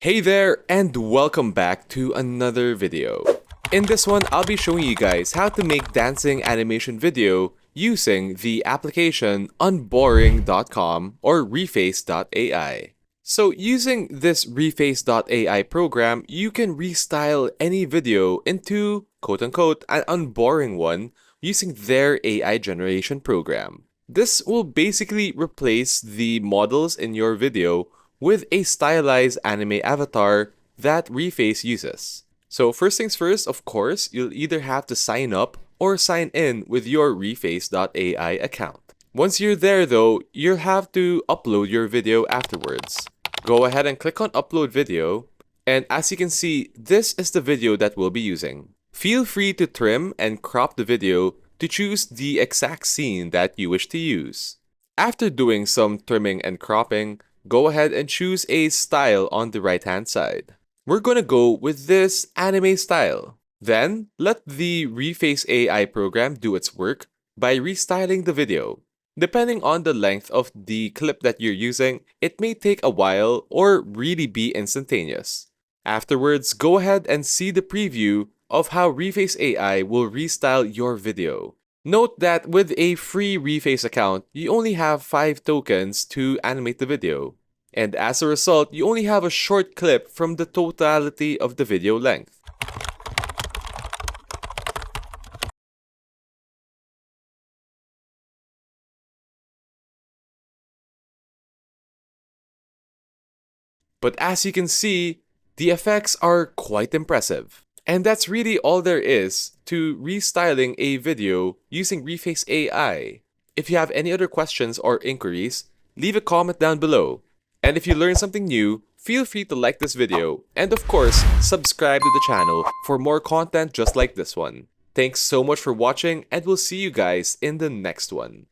Hey there, and welcome back to another video. In this one, I'll be showing you guys how to make dancing animation video using the application unboring.com or reface.ai. So using this reface.ai program, you can restyle any video into quote-unquote an unboring one using their AI generation program. This will basically replace the models in your video with a stylized anime avatar that Reface uses. So first things first, of course, you'll either have to sign up or sign in with your reface.ai account. Once you're there though, you'll have to upload your video afterwards. Go ahead and click on upload video, and as you can see, this is the video that we'll be using. Feel free to trim and crop the video to choose the exact scene that you wish to use. After doing some trimming and cropping, go ahead and choose a style on the right hand side. We're gonna go with this anime style. Then, let the Reface AI program do its work by restyling the video. Depending on the length of the clip that you're using, it may take a while or really be instantaneous. Afterwards, go ahead and see the preview of how Reface AI will restyle your video. Note that with a free Reface account, you only have 5 tokens to animate the video. And as a result, you only have a short clip from the totality of the video length. But as you can see, the effects are quite impressive. And that's really all there is to restyling a video using Reface AI. If you have any other questions or inquiries, leave a comment down below. And if you learned something new, feel free to like this video, and of course, subscribe to the channel for more content just like this one. Thanks so much for watching, and we'll see you guys in the next one.